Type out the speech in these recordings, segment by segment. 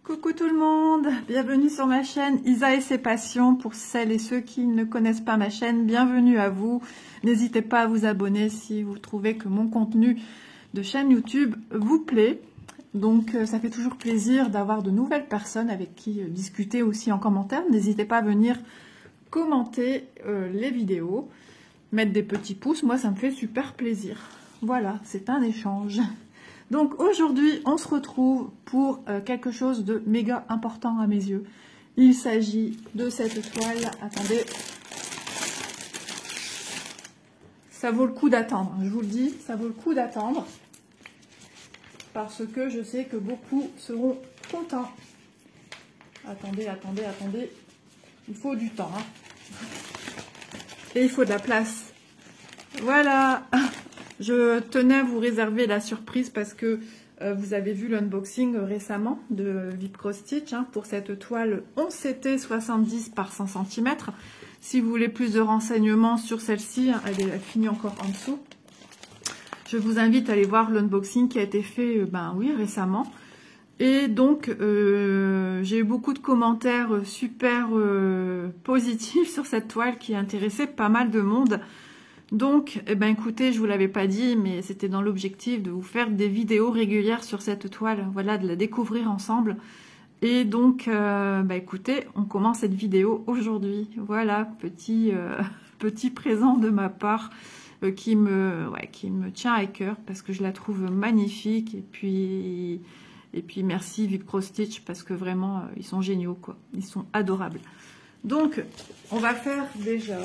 Coucou tout le monde, bienvenue sur ma chaîne Isa et ses passions. Pour celles et ceux qui ne connaissent pas ma chaîne, bienvenue à vous. N'hésitez pas à vous abonner si vous trouvez que mon contenu de chaîne YouTube vous plaît. Donc ça fait toujours plaisir d'avoir de nouvelles personnes avec qui discuter aussi en commentaire. N'hésitez pas à venir commenter les vidéos, mettre des petits pouces, moi ça me fait super plaisir. Voilà, c'est un échange. Donc aujourd'hui, on se retrouve pour quelque chose de méga important à mes yeux. Il s'agit de cette toile. Attendez. Ça vaut le coup d'attendre, je vous le dis, ça vaut le coup d'attendre. Parce que je sais que beaucoup seront contents. Attendez. Il faut du temps. Et il faut de la place. Voilà. Je tenais à vous réserver la surprise parce que vous avez vu l'unboxing récemment de VIP Cross Stitch pour cette toile 11 CT 70 par 100 cm. Si vous voulez plus de renseignements sur celle-ci, elle finit encore en dessous. Je vous invite à aller voir l'unboxing qui a été fait récemment. Et donc, j'ai eu beaucoup de commentaires super positifs sur cette toile qui intéressait pas mal de monde. Donc, écoutez, je vous l'avais pas dit, mais c'était dans l'objectif de vous faire des vidéos régulières sur cette toile, voilà, de la découvrir ensemble. Et donc, écoutez, on commence cette vidéo aujourd'hui. Voilà, petit présent de ma part qui me tient à cœur parce que je la trouve magnifique. Et puis merci VIP Cross Stitch parce que vraiment, ils sont géniaux, quoi. Ils sont adorables. Donc, on va faire déjà...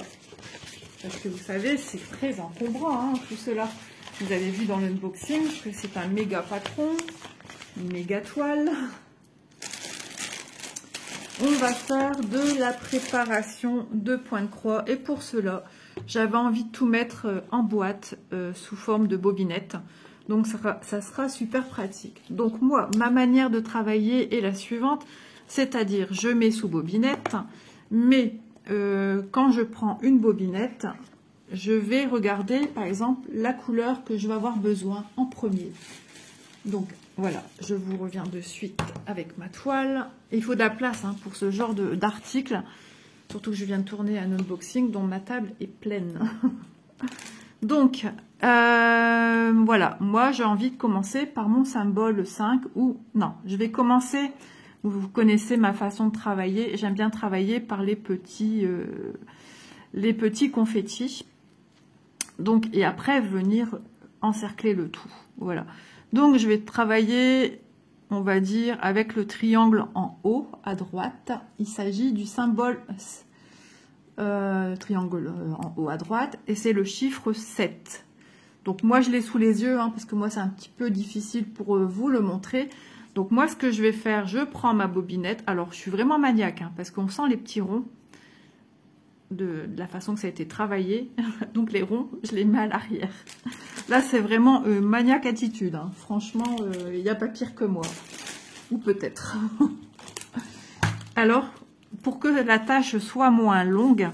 Parce que vous savez, c'est très encombrant, tout cela. Vous avez vu dans l'unboxing que c'est un méga patron, une méga toile. On va faire de la préparation de points de croix. Et pour cela, j'avais envie de tout mettre en boîte sous forme de bobinette. Donc ça sera super pratique. Donc moi, ma manière de travailler est la suivante. C'est-à-dire, je mets sous bobinette, mais... quand je prends une bobinette, je vais regarder par exemple la couleur que je vais avoir besoin en premier. Donc voilà, je vous reviens de suite avec ma toile. Il faut de la place pour ce genre d'article, surtout que je viens de tourner un unboxing dont ma table est pleine. Donc voilà, moi j'ai envie de commencer par mon symbole 5 ou non, je vais commencer... Vous connaissez ma façon de travailler. J'aime bien travailler par les petits confettis. Donc, et après, venir encercler le tout. Voilà. Donc, je vais travailler, on va dire, avec le triangle en haut, à droite. Il s'agit du symbole triangle en haut à droite. Et c'est le chiffre 7. Donc, moi, je l'ai sous les yeux, parce que moi, c'est un petit peu difficile pour vous le montrer. Donc moi, ce que je vais faire, je prends ma bobinette. Alors, je suis vraiment maniaque, parce qu'on sent les petits ronds de la façon que ça a été travaillé. Donc les ronds, je les mets à l'arrière. Là, c'est vraiment maniaque attitude. Franchement, il n'y a pas pire que moi. Ou peut-être. Alors, pour que la tâche soit moins longue,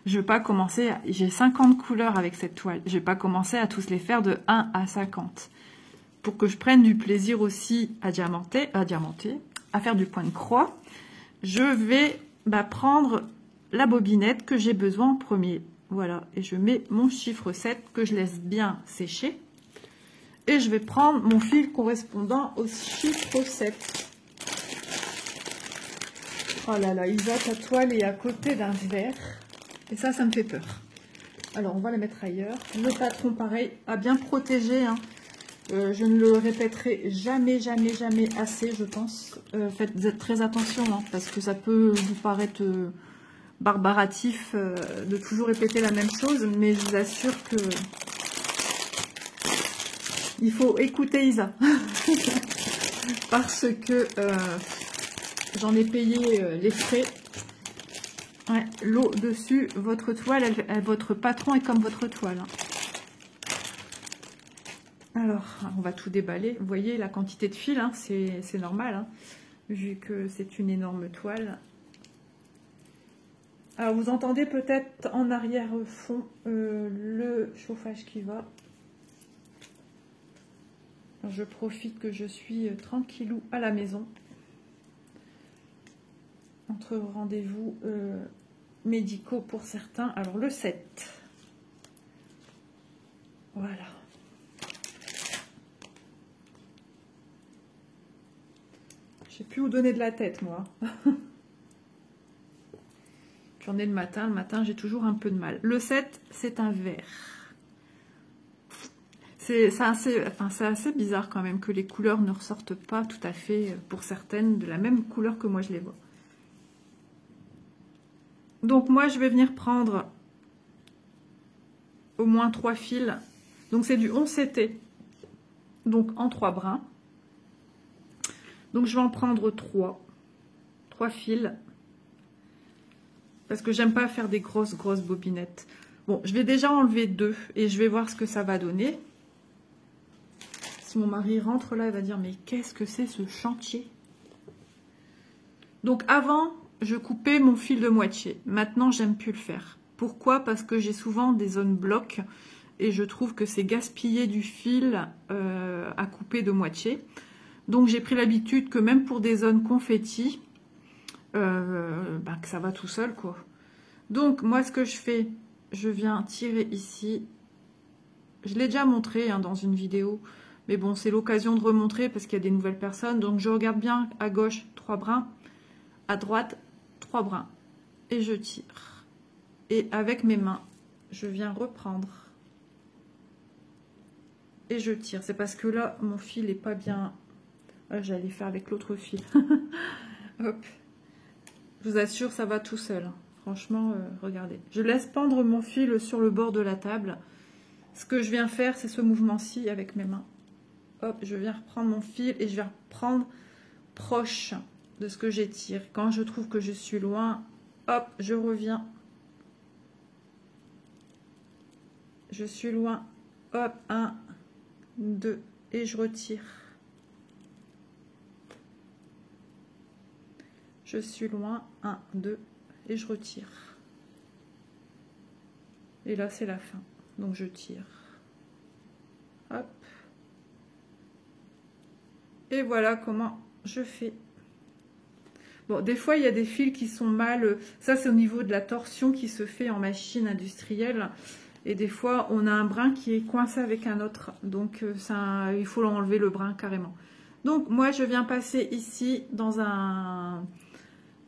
je ne vais pas commencer... J'ai 50 couleurs avec cette toile. Je ne vais pas commencer à tous les faire de 1 à 50. Pour que je prenne du plaisir aussi à diamanter, à faire du point de croix, je vais prendre la bobinette que j'ai besoin en premier. Voilà, et je mets mon chiffre 7 que je laisse bien sécher. Et je vais prendre mon fil correspondant au chiffre 7. Oh là là, Isa, ta toile est à côté d'un verre. Et ça me fait peur. Alors, on va la mettre ailleurs. Le patron, pareil, a bien protégé, je ne le répéterai jamais assez, je pense. Faites très attention, parce que ça peut vous paraître barbaratif de toujours répéter la même chose, mais je vous assure que il faut écouter Isa. Parce que j'en ai payé les frais. Ouais, l'eau dessus, votre toile, votre patron est comme votre toile. Alors, on va tout déballer. Vous voyez la quantité de fil, c'est normal, vu que c'est une énorme toile. Alors, vous entendez peut-être en arrière-fond le chauffage qui va. Alors, je profite que je suis tranquillou à la maison. entre rendez-vous médicaux pour certains. Alors le 7. Voilà. Je sais plus où donner de la tête, moi. J'en ai le matin j'ai toujours un peu de mal. Le 7, c'est un vert. C'est assez bizarre quand même que les couleurs ne ressortent pas tout à fait, pour certaines, de la même couleur que moi je les vois. Donc moi je vais venir prendre au moins 3 fils. Donc c'est du 11 CT, donc en 3 brins. Donc je vais en prendre 3 fils. Parce que j'aime pas faire des grosses bobinettes. Bon, je vais déjà enlever 2 et je vais voir ce que ça va donner. Si mon mari rentre là, il va dire, mais qu'est-ce que c'est ce chantier? Donc avant, je coupais mon fil de moitié. Maintenant, j'aime plus le faire. Pourquoi? Parce que j'ai souvent des zones blocs et je trouve que c'est gaspiller du fil à couper de moitié. Donc j'ai pris l'habitude que même pour des zones confetti, que ça va tout seul, quoi. Donc moi, ce que je fais, je viens tirer ici. Je l'ai déjà montré dans une vidéo, mais bon, c'est l'occasion de remontrer parce qu'il y a des nouvelles personnes. Donc je regarde bien à gauche 3 brins, à droite 3 brins et je tire. Et avec mes mains, je viens reprendre et je tire. C'est parce que là, mon fil est pas bien. J'allais faire avec l'autre fil. Hop. Je vous assure, ça va tout seul. Franchement, regardez. Je laisse pendre mon fil sur le bord de la table. Ce que je viens faire, c'est ce mouvement-ci avec mes mains. Hop, je viens reprendre mon fil et je viens reprendre proche de ce que j'étire. Quand je trouve que je suis loin, hop, je reviens. Je suis loin. Hop, 1, 2, et je retire. Je suis loin, 1, 2, et je retire. Et là, c'est la fin. Donc, je tire. Hop. Et voilà comment je fais. Bon, des fois, il y a des fils qui sont mal... Ça, c'est au niveau de la torsion qui se fait en machine industrielle. Et des fois, on a un brin qui est coincé avec un autre. Donc, ça, il faut enlever le brin carrément. Donc, moi, je viens passer ici dans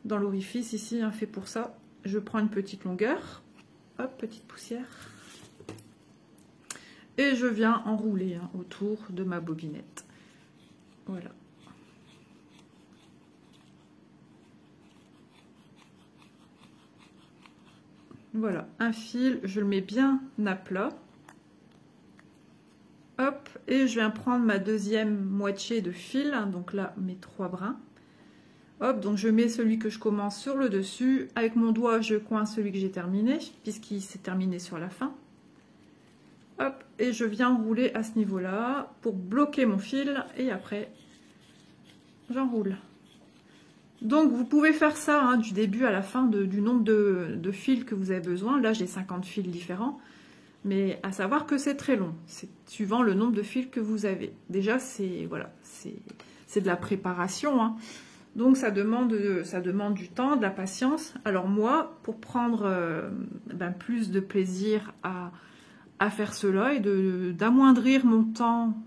l'orifice, ici, fait pour ça. Je prends une petite longueur. Hop, petite poussière. Et je viens enrouler autour de ma bobinette. Voilà. Voilà, un fil, je le mets bien à plat. Hop, et je viens prendre ma deuxième moitié de fil, donc là, mes 3 brins. Hop, donc je mets celui que je commence sur le dessus. Avec mon doigt, je coince celui que j'ai terminé, puisqu'il s'est terminé sur la fin. Hop, et je viens enrouler à ce niveau-là pour bloquer mon fil, et après, j'enroule. Donc, vous pouvez faire ça du début à la fin du nombre de fils que vous avez besoin. Là, j'ai 50 fils différents. Mais à savoir que c'est très long. C'est suivant le nombre de fils que vous avez. Déjà, c'est voilà, c'est de la préparation. Donc, ça demande du temps, de la patience. Alors moi, pour prendre plus de plaisir à faire cela et d'amoindrir mon temps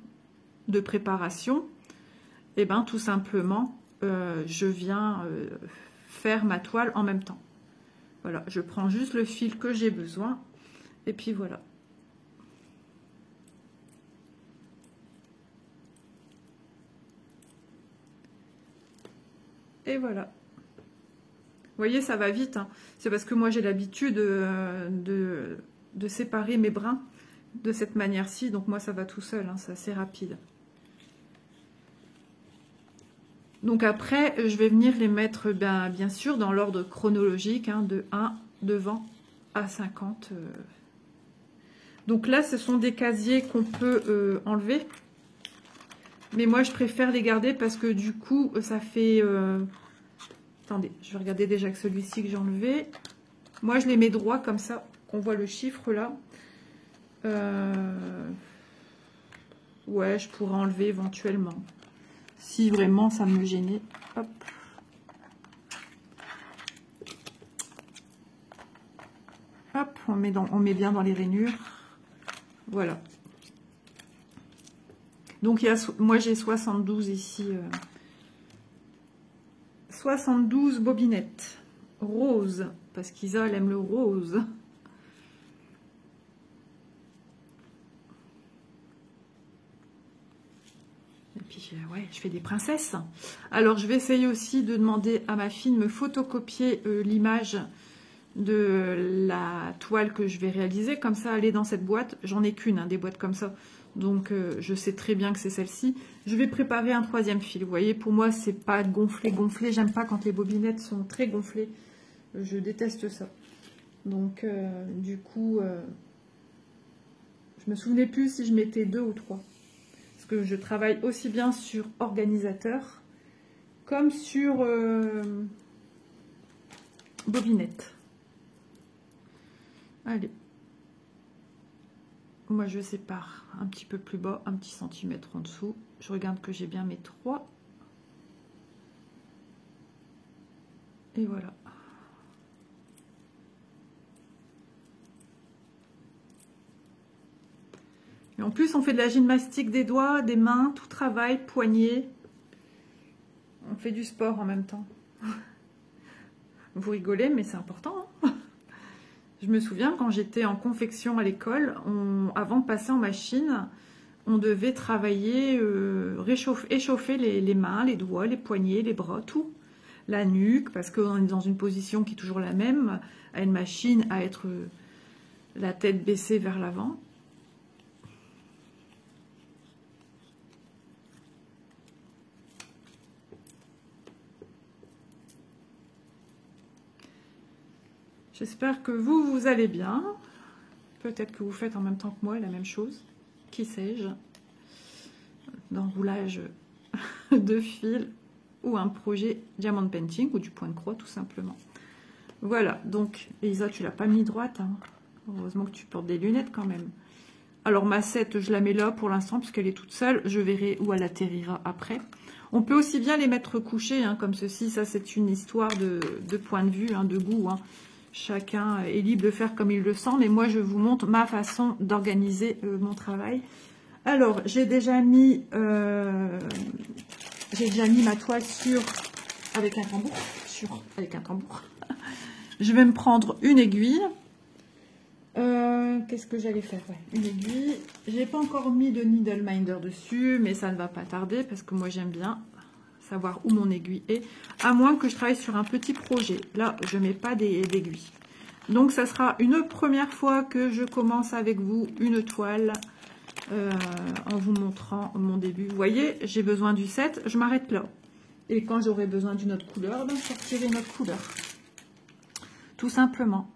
de préparation, et tout simplement, je viens faire ma toile en même temps. Voilà, je prends juste le fil que j'ai besoin et puis voilà. Et voilà. Vous voyez, ça va vite. C'est parce que moi j'ai l'habitude de séparer mes brins de cette manière-ci. Donc moi ça va tout seul, c'est assez rapide. Donc après, je vais venir les mettre bien sûr dans l'ordre chronologique, de 1 devant à 50. Donc là, ce sont des casiers qu'on peut enlever. Mais moi, je préfère les garder parce que du coup, ça fait... Attendez, je vais regarder déjà que celui-ci que j'ai enlevé. Moi, je les mets droit comme ça, qu'on voit le chiffre là. Ouais, je pourrais enlever éventuellement. Si vraiment ça me gênait. Hop. on met bien dans les rainures. Voilà. Donc, moi, j'ai 72 ici. 72 bobinettes. Rose. Parce qu'Isa, elle aime le rose. Et puis, ouais, je fais des princesses. Alors, je vais essayer aussi de demander à ma fille de me photocopier l'image de la toile que je vais réaliser. Comme ça, elle est dans cette boîte. J'en ai qu'une, hein, des boîtes comme ça. Donc, je sais très bien que c'est celle-ci. Je vais préparer un troisième fil. Vous voyez, pour moi, c'est pas gonflé. J'aime pas quand les bobinettes sont très gonflées. Je déteste ça. Donc, du coup, je me souvenais plus si je mettais 2 ou 3. Parce que je travaille aussi bien sur organisateur comme sur bobinette. Allez. Moi, je sépare un petit peu plus bas, un petit centimètre en dessous. Je regarde que j'ai bien mes 3. Et voilà. Et en plus, on fait de la gymnastique des doigts, des mains, tout travail, poignets. On fait du sport en même temps. Vous rigolez, mais c'est important. Hein. Je me souviens quand j'étais en confection à l'école, avant de passer en machine, on devait travailler, échauffer les mains, les doigts, les poignets, les bras, tout. La nuque, parce qu'on est dans une position qui est toujours la même, à une machine, à être la tête baissée vers l'avant. J'espère que vous allez bien. Peut-être que vous faites en même temps que moi la même chose. Qui sais-je? D'enroulage de fil ou un projet diamond painting ou du point de croix tout simplement. Voilà, donc Elisa, tu l'as pas mis droite. Hein. Heureusement que tu portes des lunettes quand même. Alors ma 7, je la mets là pour l'instant puisqu'elle est toute seule. Je verrai où elle atterrira après. On peut aussi bien les mettre couchés hein, comme ceci. Ça, c'est une histoire de point de vue, hein, de goût. Hein. Chacun est libre de faire comme il le sent, mais moi je vous montre ma façon d'organiser mon travail. Alors j'ai déjà mis ma toile avec un tambour. Je vais me prendre une aiguille. Qu'est-ce que j'allais faire? Ouais, une aiguille. J'ai pas encore mis de needle minder dessus, mais ça ne va pas tarder parce que moi j'aime bien savoir où mon aiguille est, à moins que je travaille sur un petit projet. Là, je ne mets pas d'aiguille. Donc, ça sera une première fois que je commence avec vous une toile en vous montrant mon début. Vous voyez, j'ai besoin du 7, je m'arrête là. Et quand j'aurai besoin d'une autre couleur, ben, je sortirai une autre couleur. Tout simplement.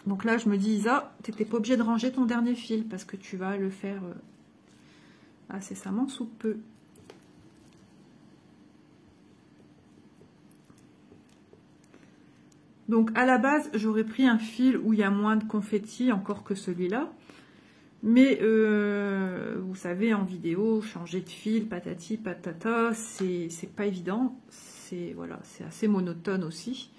Donc là, je me dis, Isa, tu n'étais pas obligé de ranger ton dernier fil parce que tu vas le faire incessamment sous peu. Donc à la base, j'aurais pris un fil où il y a moins de confetti encore que celui-là. Mais vous savez, en vidéo, changer de fil, patati patata, c'est pas évident. Voilà, c'est assez monotone aussi.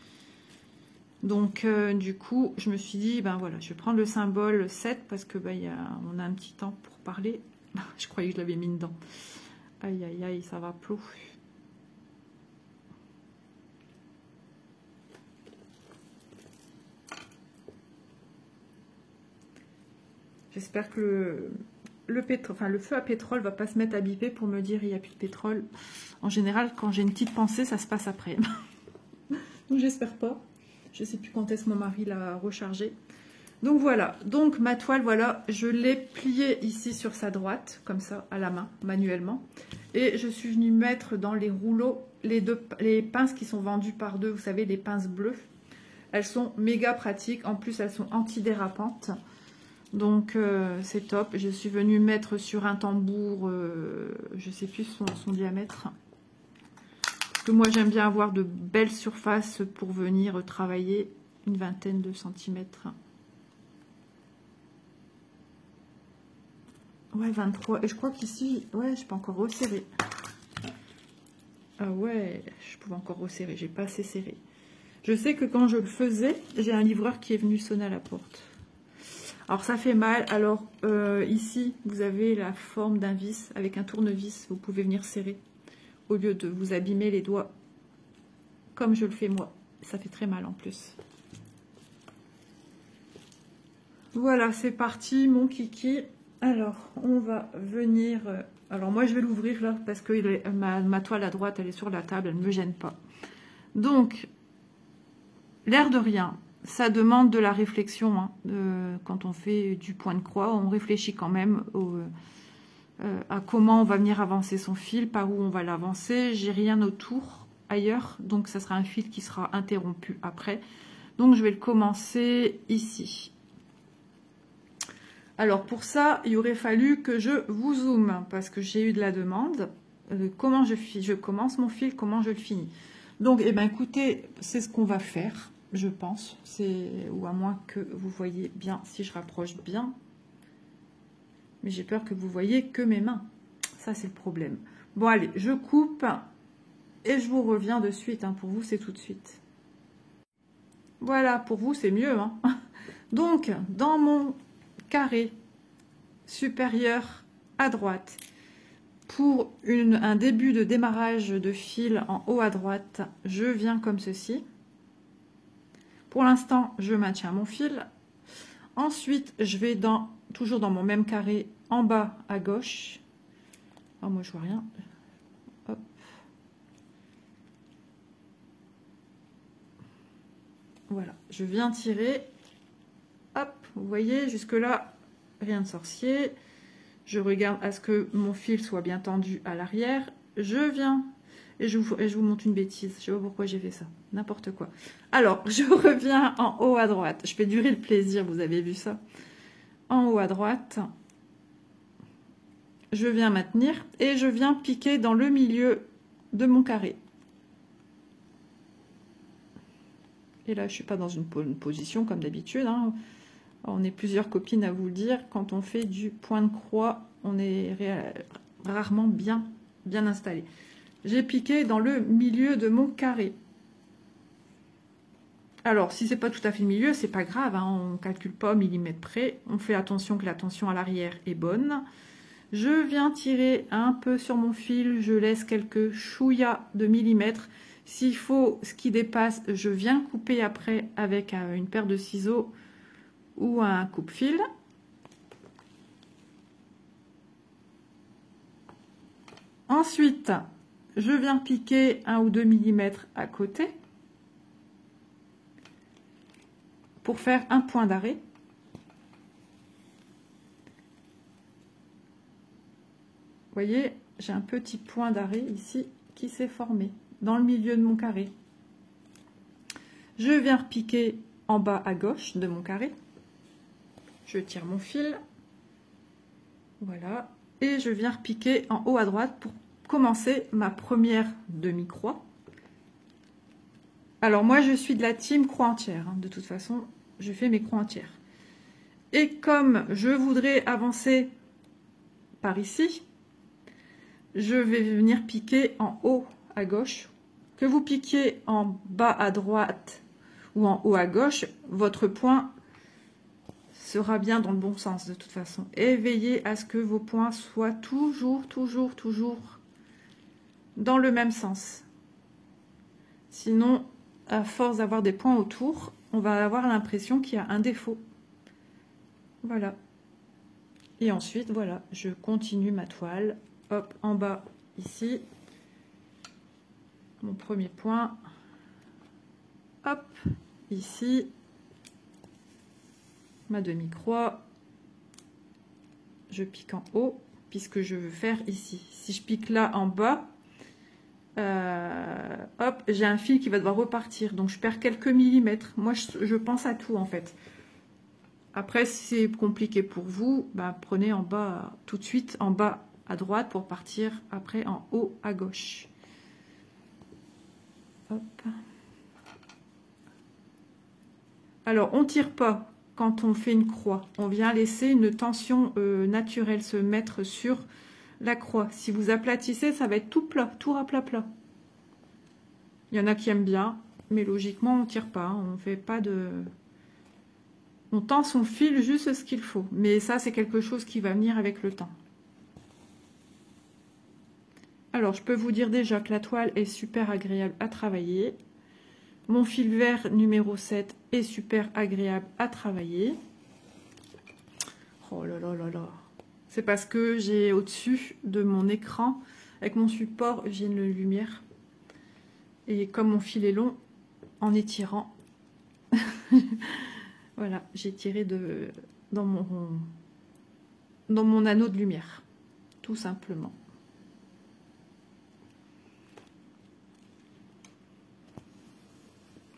Donc du coup, je me suis dit, ben voilà, je vais prendre le symbole 7 parce que on a un petit temps pour parler. Je croyais que je l'avais mis dedans. Aïe aïe aïe, ça va plus. J'espère que le feu à pétrole va pas se mettre à biper pour me dire il n'y a plus de pétrole. En général, quand j'ai une petite pensée, ça se passe après. Donc j'espère pas. Je sais plus quand est-ce que mon mari l'a rechargé. Donc voilà. Donc ma toile, voilà, je l'ai pliée ici sur sa droite, comme ça, à la main, manuellement. Et je suis venue mettre dans les rouleaux les pinces qui sont vendues par deux. Vous savez, les pinces bleues. Elles sont méga pratiques. En plus, elles sont antidérapantes. Donc c'est top. Je suis venue mettre sur un tambour, je sais plus son diamètre. Parce que moi j'aime bien avoir de belles surfaces pour venir travailler, une vingtaine de centimètres. Ouais, 23. Et je crois qu'ici, ouais, je peux encore resserrer. Ah ouais, je pouvais encore resserrer, j'ai pas assez serré. Je sais que quand je le faisais, j'ai un livreur qui est venu sonner à la porte. Alors ça fait mal. Alors ici, vous avez la forme d'un vis avec un tournevis. Vous pouvez venir serrer au lieu de vous abîmer les doigts comme je le fais moi. Ça fait très mal en plus. Voilà, c'est parti mon kiki. Alors, on va venir... alors moi, je vais l'ouvrir là parce que ma toile à droite, elle est sur la table, elle ne me gêne pas. Donc, l'air de rien, ça demande de la réflexion. Hein, quand on fait du point de croix, on réfléchit quand même à comment on va venir avancer son fil, par où on va l'avancer. J'ai rien autour, ailleurs, donc ça sera un fil qui sera interrompu après. Donc, je vais le commencer ici. Alors, pour ça, il aurait fallu que je vous zoome, parce que j'ai eu de la demande. Comment je commence mon fil, comment je le finis. Donc, eh ben, écoutez, c'est ce qu'on va faire, je pense. Ou à moins que vous voyez bien, si je rapproche bien. Mais j'ai peur que vous voyez que mes mains. Ça, c'est le problème. Bon, allez, je coupe et je vous reviens de suite. Hein. Pour vous, c'est tout de suite. Voilà, pour vous, c'est mieux. Hein. Donc, dans mon carré supérieur à droite, pour un début de démarrage de fil en haut à droite, je viens comme ceci. Pour l'instant, je maintiens mon fil. Ensuite, je vais toujours dans mon même carré en bas à gauche. Oh, moi, je vois rien. Hop. Voilà, je viens tirer. Hop, vous voyez, jusque-là, rien de sorcier. Je regarde à ce que mon fil soit bien tendu à l'arrière. Je viens et je vous montre une bêtise. Je sais pas pourquoi j'ai fait ça. N'importe quoi. Alors, je reviens en haut à droite. Je fais durer le plaisir, vous avez vu ça. En haut à droite. Je viens maintenir et je viens piquer dans le milieu de mon carré. Et là, je ne suis pas dans une position comme d'habitude. Hein. On est plusieurs copines à vous le dire. Quand on fait du point de croix, on est rarement bien installé. J'ai piqué dans le milieu de mon carré. Alors, si c'est pas tout à fait le milieu, c'est pas grave. Hein, on ne calcule pas au millimètre près. On fait attention que la tension à l'arrière est bonne. Je viens tirer un peu sur mon fil. Je laisse quelques chouillas de millimètres. S'il faut ce qui dépasse, je viens couper après avec une paire de ciseaux ou un coupe-fil. Ensuite, je viens piquer 1 ou 2 mm à côté pour faire un point d'arrêt. Vous voyez, j'ai un petit point d'arrêt ici qui s'est formé dans le milieu de mon carré. Je viens repiquer en bas à gauche de mon carré. Je tire mon fil. Voilà. Et je viens repiquer en haut à droite pour commencer ma première demi-croix. Alors moi, je suis de la team croix entière. Hein. De toute façon, je fais mes croix entières. Et comme je voudrais avancer par ici, je vais venir piquer en haut à gauche. Que vous piquiez en bas à droite ou en haut à gauche, votre point sera bien dans le bon sens de toute façon. Et veillez à ce que vos points soient toujours dans le même sens. Sinon, à force d'avoir des points autour, on va avoir l'impression qu'il y a un défaut. Voilà. Et ensuite, voilà, je continue ma toile. Hop, en bas, ici. Mon premier point. Hop, ici. Ma demi-croix. Je pique en haut, puisque je veux faire ici. Si je pique là en bas, hop, j'ai un fil qui va devoir repartir. Donc, je perds quelques millimètres. Moi, je pense à tout, en fait. Après, si c'est compliqué pour vous, ben, prenez en bas, tout de suite, en bas à droite pour partir après en haut à gauche. Hop. Alors, on ne tire pas quand on fait une croix. On vient laisser une tension naturelle se mettre sur la croix. Si vous aplatissez, ça va être tout plat, tout raplat. Il y en a qui aiment bien, mais logiquement, on ne tire pas. On ne fait pas de... On tend son fil juste ce qu'il faut. Mais ça, c'est quelque chose qui va venir avec le temps. Alors, je peux vous dire déjà que la toile est super agréable à travailler. Mon fil vert numéro 7 est super agréable à travailler. Oh là là là là. C'est parce que j'ai au-dessus de mon écran, avec mon support, j'ai une lumière. Et comme mon fil est long, en étirant, voilà, j'ai tiré dans mon anneau de lumière, tout simplement.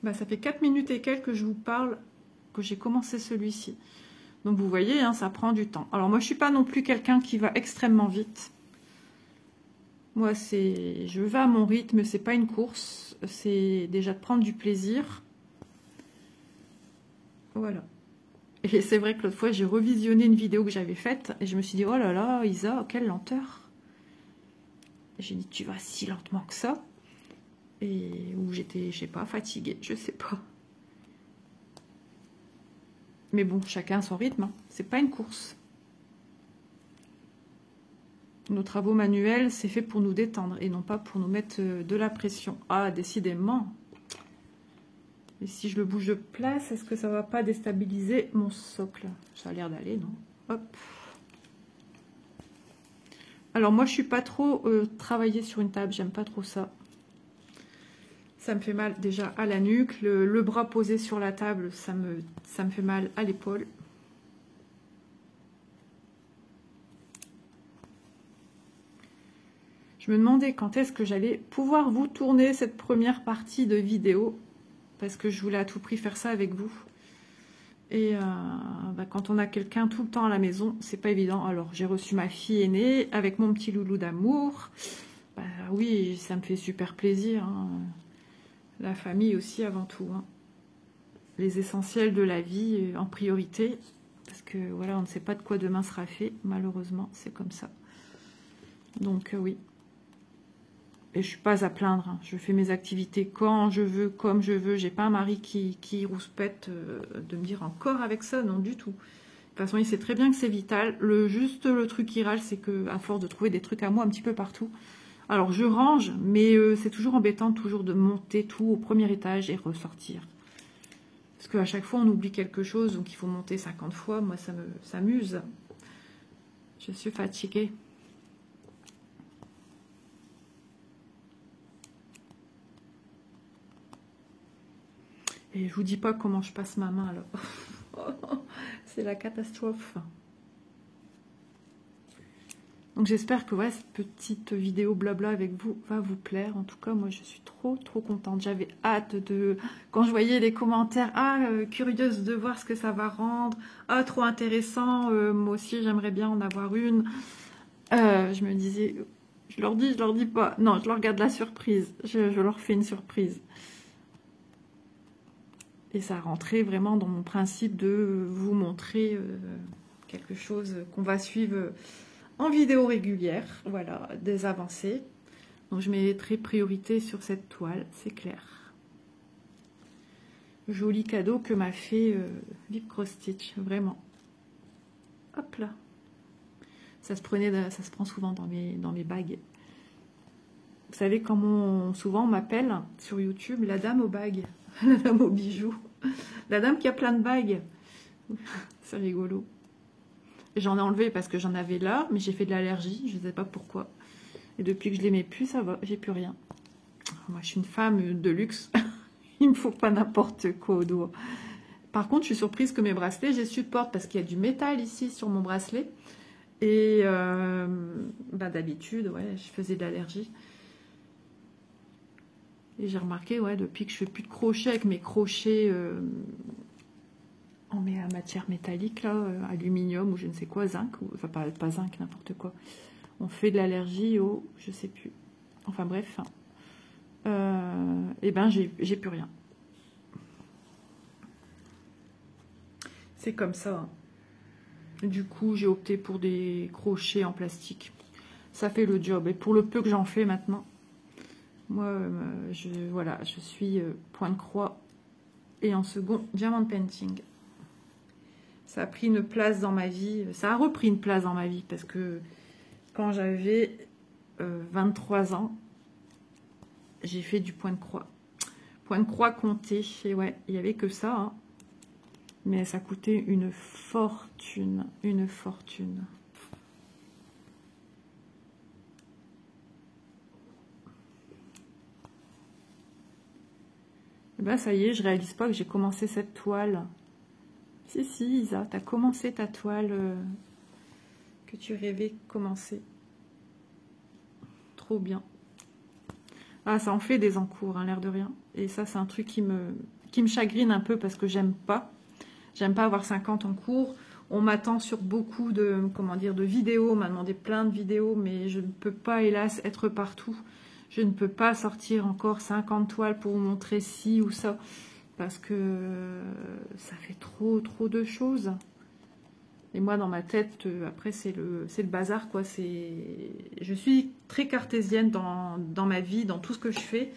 Bah, ça fait 4 minutes et quelques que je vous parle, que j'ai commencé celui-ci. Donc vous voyez, hein, ça prend du temps. Alors moi, je suis pas non plus quelqu'un qui va extrêmement vite. Moi, je vais à mon rythme, c'est pas une course. C'est déjà de prendre du plaisir. Voilà. Et c'est vrai que l'autre fois, j'ai revisionné une vidéo que j'avais faite et je me suis dit, oh là là, Isa, quelle lenteur. J'ai dit, tu vas si lentement que ça. Et où j'étais, je sais pas, fatiguée, je sais pas. Mais bon, chacun son rythme, hein. C'est pas une course. Nos travaux manuels, c'est fait pour nous détendre et non pas pour nous mettre de la pression. Ah, décidément. Et si je le bouge de place, est-ce que ça va pas déstabiliser mon socle? Ça a l'air d'aller, non? Hop. Alors moi, je suis pas trop travailler sur une table, j'aime pas trop ça. Ça me fait mal déjà à la nuque. Le bras posé sur la table, ça me fait mal à l'épaule. Je me demandais quand est-ce que j'allais pouvoir vous tourner cette première partie de vidéo. Parce que je voulais à tout prix faire ça avec vous. Et bah, quand on a quelqu'un tout le temps à la maison, c'est pas évident. Alors j'ai reçu ma fille aînée avec mon petit loulou d'amour. Bah, oui, ça me fait super plaisir, hein. La famille aussi avant tout, hein. Les essentiels de la vie en priorité, parce que voilà, on ne sait pas de quoi demain sera fait, malheureusement, c'est comme ça. Donc oui. Et je suis pas à plaindre, hein. Je fais mes activités quand je veux, comme je veux. J'ai pas un mari qui rouspète de me dire encore avec ça, non du tout. De toute façon, il sait très bien que c'est vital. Juste le truc qui râle, c'est que à force de trouver des trucs à moi un petit peu partout, alors je range, mais c'est toujours embêtant toujours de monter tout au premier étage et ressortir. Parce qu'à chaque fois on oublie quelque chose, donc il faut monter 50 fois. Moi ça m'amuse. Je suis fatiguée. Et je vous dis pas comment je passe ma main alors. C'est la catastrophe. Donc j'espère que ouais, cette petite vidéo blabla avec vous va vous plaire. En tout cas, moi je suis trop contente. J'avais hâte de... Quand je voyais les commentaires, curieuse de voir ce que ça va rendre. Ah, trop intéressant, moi aussi j'aimerais bien en avoir une. Je me disais, je leur dis pas. Non, je leur garde la surprise. Je leur fais une surprise. Et ça rentrait vraiment dans mon principe de vous montrer quelque chose qu'on va suivre... en vidéo régulière, voilà, des avancées. Donc je mettrai priorité sur cette toile, c'est clair. Joli cadeau que m'a fait Vip Cross Stitch, vraiment. Hop là. Ça se prend souvent dans mes bagues. Vous savez comment souvent on m'appelle sur YouTube la dame aux bagues, la dame aux bijoux, la dame qui a plein de bagues. C'est rigolo. J'en ai enlevé parce que j'en avais là, mais j'ai fait de l'allergie, je ne sais pas pourquoi. Et depuis que je les mets plus, ça va, j'ai plus rien. Moi, je suis une femme de luxe. Il me faut pas n'importe quoi au doigt. Par contre, je suis surprise que mes bracelets, je les supporte parce qu'il y a du métal ici sur mon bracelet. Et bah, d'habitude, ouais, je faisais de l'allergie. Et j'ai remarqué, ouais, depuis que je fais plus de crochet avec mes crochets... en matière métallique, là, aluminium ou je ne sais quoi, zinc, ou, enfin pas zinc, n'importe quoi. On fait de l'allergie au, je sais plus. Enfin bref, et ben j'ai plus rien. C'est comme ça. Hein. Du coup, j'ai opté pour des crochets en plastique. Ça fait le job. Et pour le peu que j'en fais maintenant, moi, voilà, je suis point de croix et en second diamant painting. Ça a pris une place dans ma vie. Ça a repris une place dans ma vie parce que quand j'avais 23 ans, j'ai fait du point de croix. Point de croix compté. Et ouais, il n'y avait que ça. Hein. Mais ça coûtait une fortune. Une fortune. Et ben ça y est, je réalise pas que j'ai commencé cette toile. Si, si, Isa, tu as commencé ta toile que tu rêvais commencer. Trop bien. Ah, ça en fait des encours, hein, l'air de rien. Et ça, c'est un truc qui me chagrine un peu parce que j'aime pas. J'aime pas avoir 50 en cours. On m'attend sur beaucoup de, comment dire, de vidéos. On m'a demandé plein de vidéos, mais je ne peux pas, hélas, être partout. Je ne peux pas sortir encore 50 toiles pour vous montrer ci ou ça. Parce que ça fait trop de choses. Et moi, dans ma tête, après, c'est le bazar, quoi. Je suis très cartésienne dans ma vie, dans tout ce que je fais.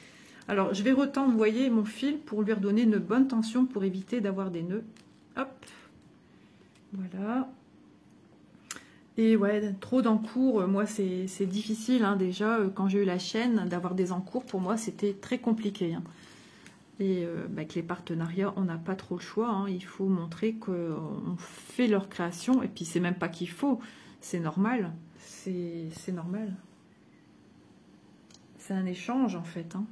Alors, je vais retendre, vous voyez, mon fil pour lui redonner une bonne tension pour éviter d'avoir des nœuds. Hop. Voilà. Et ouais, trop d'encours, moi, c'est difficile, hein, déjà. Quand j'ai eu la chaîne, d'avoir des encours, pour moi, c'était très compliqué, hein. Et avec les partenariats, on n'a pas trop le choix. Hein. Il faut montrer qu'on fait leur création. Et puis, c'est même pas qu'il faut. C'est normal. C'est normal. C'est un échange, en fait. Hein.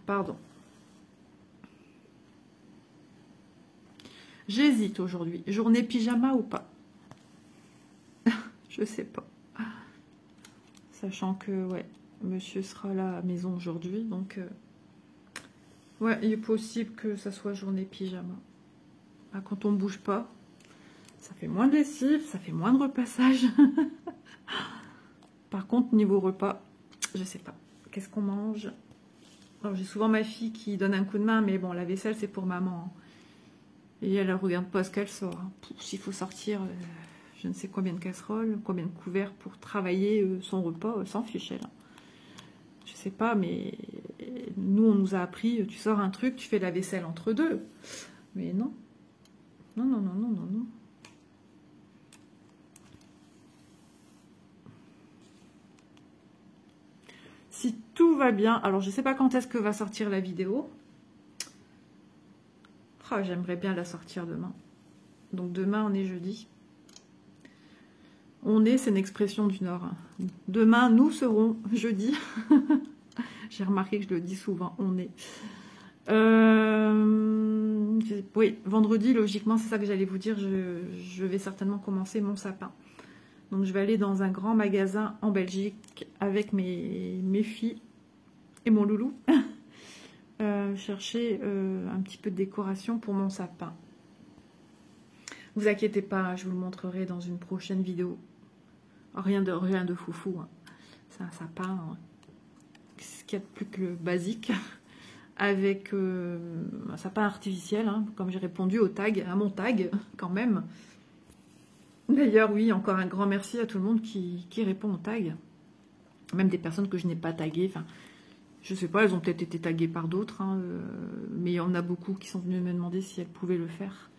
Pardon. J'hésite aujourd'hui. Journée pyjama ou pas? Je sais pas. Sachant que, ouais, monsieur sera là à la maison aujourd'hui. Donc, ouais, il est possible que ça soit journée pyjama. Ah, quand on bouge pas, ça fait moins de lessive, ça fait moins de repassage. Par contre, niveau repas, je sais pas. Qu'est-ce qu'on mange? Alors, j'ai souvent ma fille qui donne un coup de main, mais bon, la vaisselle, c'est pour maman. Hein. Et elle ne regarde pas ce qu'elle sort. Hein. S'il faut sortir je ne sais combien de casseroles, combien de couverts pour travailler son repas, s'en fiche elle. Je sais pas, mais nous, on nous a appris, tu sors un truc, tu fais la vaisselle entre deux. Mais non. Non, non, non, non, non, non. Si tout va bien, alors je sais pas quand est-ce que va sortir la vidéo. Oh, j'aimerais bien la sortir demain. Donc demain, on est jeudi. On est, c'est une expression du Nord. Demain, nous serons jeudi. J'ai remarqué que je le dis souvent, on est. Oui, vendredi, logiquement, c'est ça que j'allais vous dire. Je vais certainement commencer mon sapin. Donc, je vais aller dans un grand magasin en Belgique avec mes filles et mon loulou. Chercher un petit peu de décoration pour mon sapin. Vous inquiétez pas, je vous le montrerai dans une prochaine vidéo. Rien de foufou. Hein. C'est un sapin, hein. Ce qu'il y a de plus que le basique. Avec un sapin artificiel, hein, comme j'ai répondu au tag, à mon tag, quand même. D'ailleurs, oui, encore un grand merci à tout le monde qui répond au tag. Même des personnes que je n'ai pas taguées. Enfin, je sais pas, elles ont peut-être été taguées par d'autres. Hein, mais il y en a beaucoup qui sont venus me demander si elles pouvaient le faire.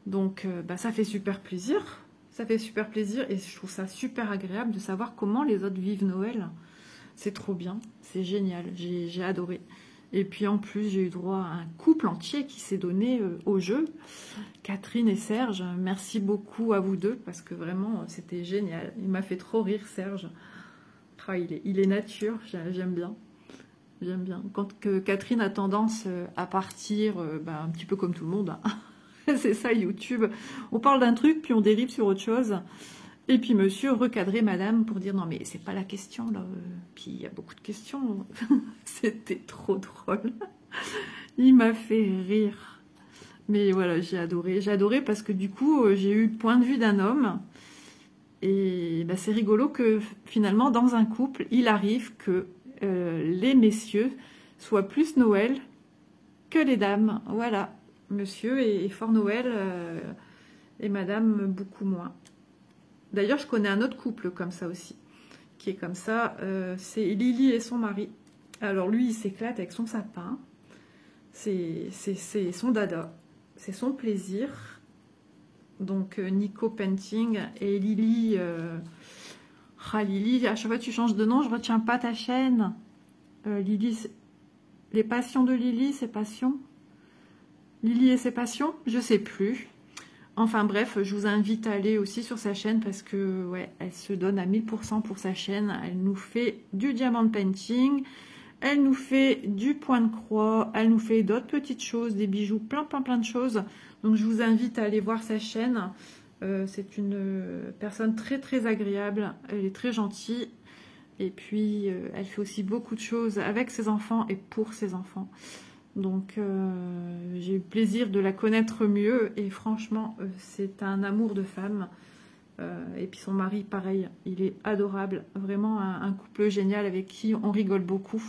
Donc, ça fait super plaisir. Ça fait super plaisir et je trouve ça super agréable de savoir comment les autres vivent Noël. C'est trop bien, c'est génial, j'ai adoré. Et puis en plus, j'ai eu droit à un couple entier qui s'est donné au jeu. Catherine et Serge, merci beaucoup à vous deux parce que vraiment, c'était génial. Il m'a fait trop rire, Serge. Ah, il est nature, j'aime bien. J'aime bien. Quand Catherine a tendance à partir, un petit peu comme tout le monde, hein. C'est ça, YouTube. On parle d'un truc, puis on dérive sur autre chose. Et puis monsieur recadrait madame pour dire non mais c'est pas la question là. Puis il y a beaucoup de questions. C'était trop drôle. Il m'a fait rire. Mais voilà, j'ai adoré. J'ai adoré parce que du coup, j'ai eu le point de vue d'un homme. Et c'est rigolo que finalement, dans un couple, il arrive que les messieurs soient plus Noël que les dames. Voilà. Monsieur est fort Noël et madame beaucoup moins. D'ailleurs, je connais un autre couple comme ça aussi. qui est comme ça. C'est Lily et son mari. Alors lui, il s'éclate avec son sapin. C'est son dada. C'est son plaisir. Donc Nico Painting et Lily. Lily, à chaque fois que tu changes de nom, je retiens pas ta chaîne. Lily, les passions de Lily, ses passions. Lily et ses passions, je sais plus. Enfin bref, je vous invite à aller aussi sur sa chaîne parce que ouais, elle se donne à 1000% pour sa chaîne. Elle nous fait du diamant painting, elle nous fait du point de croix, elle nous fait d'autres petites choses, des bijoux, plein de choses. Donc je vous invite à aller voir sa chaîne. C'est une personne très agréable, elle est très gentille. Et puis elle fait aussi beaucoup de choses avec ses enfants et pour ses enfants. Donc j'ai eu le plaisir de la connaître mieux et franchement c'est un amour de femme. Et puis son mari pareil, il est adorable, vraiment un couple génial avec qui on rigole beaucoup.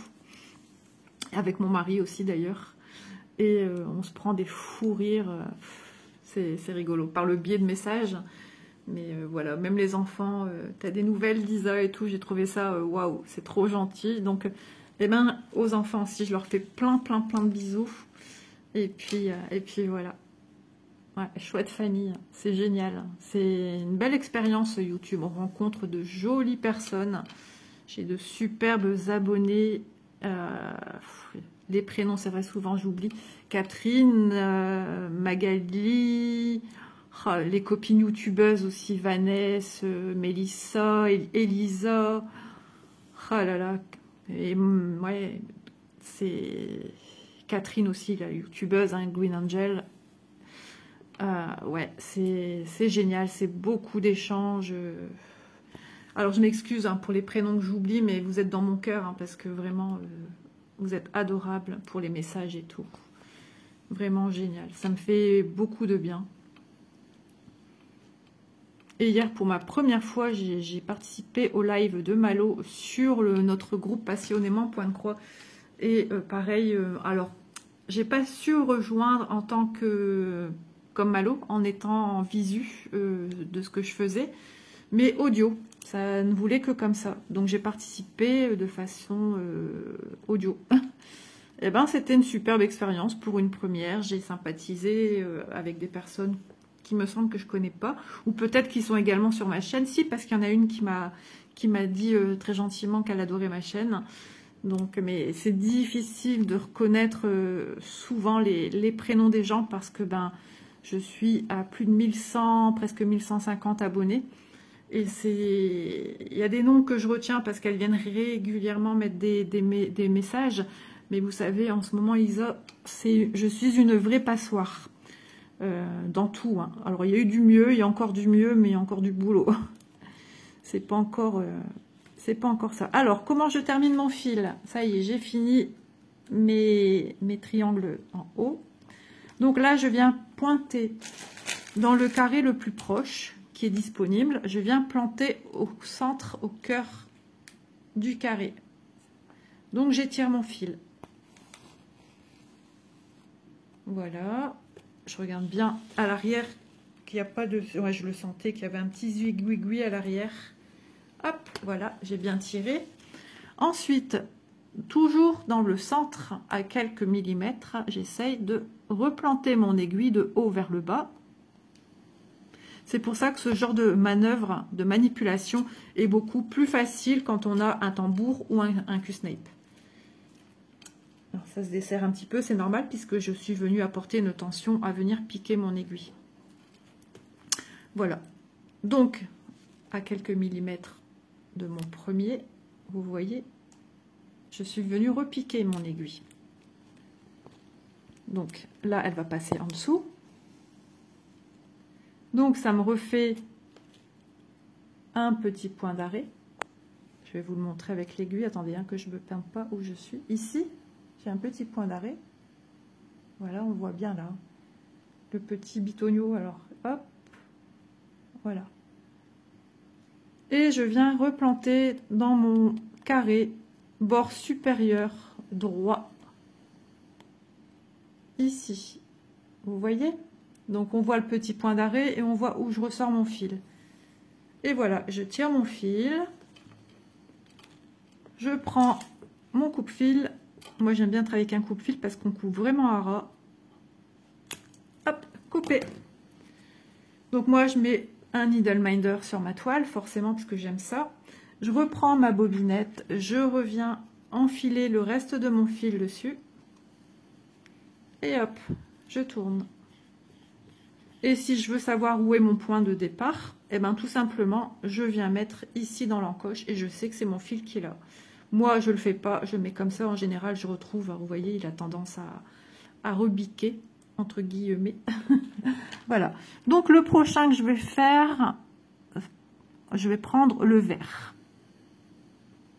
Avec mon mari aussi d'ailleurs. Et on se prend des fous rires, c'est rigolo, par le biais de messages. Mais voilà, même les enfants, t'as des nouvelles Lisa et tout, j'ai trouvé ça waouh, c'est trop gentil. Donc eh ben, aux enfants aussi, je leur fais plein de bisous. Et puis voilà. Ouais, chouette famille, c'est génial. C'est une belle expérience YouTube. On rencontre de jolies personnes. J'ai de superbes abonnés. Les prénoms, c'est vrai, souvent j'oublie. Catherine, Magali, les copines youtubeuses aussi, Vanessa, Mélissa, Elisa. Ah là là. Et ouais, c'est Catherine aussi, la youtubeuse, hein, Green Angel. Ouais, c'est génial, c'est beaucoup d'échanges. Alors je m'excuse hein, pour les prénoms que j'oublie, mais vous êtes dans mon cœur hein, parce que vraiment, vous êtes adorables pour les messages et tout. Vraiment génial, ça me fait beaucoup de bien. Et hier, pour ma première fois, j'ai participé au live de Malo sur notre groupe Passionnément Point de Croix. Et pareil, alors, j'ai pas su rejoindre en tant que comme Malo, en étant en visu de ce que je faisais, mais audio, ça ne voulait que comme ça. Donc j'ai participé de façon audio. Et ben c'était une superbe expérience pour une première. J'ai sympathisé avec des personnes qui me semblent que je connais pas, ou peut-être qui sont également sur ma chaîne. Si, parce qu'il y en a une qui m'a dit très gentiment qu'elle adorait ma chaîne. Donc, mais c'est difficile de reconnaître souvent les prénoms des gens parce que ben je suis à plus de 1100, presque 1150 abonnés. Et il y a des noms que je retiens parce qu'elles viennent régulièrement mettre des messages. Mais vous savez, en ce moment, Isa, je suis une vraie passoire. Dans tout. Hein. Alors, il y a eu du mieux, il y a encore du mieux, mais il y a encore du boulot. C'est pas encore ça. Alors, comment je termine mon fil? Ça y est, j'ai fini mes triangles en haut. Donc là, je viens pointer dans le carré le plus proche qui est disponible. Je viens planter au centre, au cœur du carré. Donc, j'étire mon fil. Voilà. Je regarde bien à l'arrière qu'il n'y a pas de... Ouais, je le sentais qu'il y avait un petit aiguille à l'arrière. Hop, voilà, j'ai bien tiré. Ensuite, toujours dans le centre, à quelques millimètres, j'essaye de replanter mon aiguille de haut vers le bas. C'est pour ça que ce genre de manœuvre, de manipulation, est beaucoup plus facile quand on a un tambour ou un Q-Snape. Alors ça se desserre un petit peu, c'est normal puisque je suis venue apporter une tension à venir piquer mon aiguille. Voilà. Donc, à quelques millimètres de mon premier, vous voyez, je suis venue repiquer mon aiguille. Donc là, elle va passer en dessous. Donc ça me refait un petit point d'arrêt. Je vais vous le montrer avec l'aiguille. Attendez, hein, que je ne me perde pas où je suis. Ici, j'ai un petit point d'arrêt. Voilà, on voit bien là. Le petit bitonio. Alors, hop. Voilà. Et je viens replanter dans mon carré, bord supérieur droit. Ici. Vous voyez? Donc, on voit le petit point d'arrêt et on voit où je ressors mon fil. Et voilà, je tire mon fil. Je prends mon coupe-fil. Moi, j'aime bien travailler avec un coupe-fil parce qu'on coupe vraiment à ras. Hop, coupé. Donc moi, je mets un needle minder sur ma toile, forcément, parce que j'aime ça. Je reprends ma bobinette. Je reviens enfiler le reste de mon fil dessus. Et hop, je tourne. Et si je veux savoir où est mon point de départ, eh ben tout simplement, je viens mettre ici dans l'encoche et je sais que c'est mon fil qui est là. Moi, je le fais pas, je mets comme ça. En général, je retrouve, vous voyez, il a tendance à rebiquer, entre guillemets. Voilà. Donc, le prochain que je vais faire, je vais prendre le vert.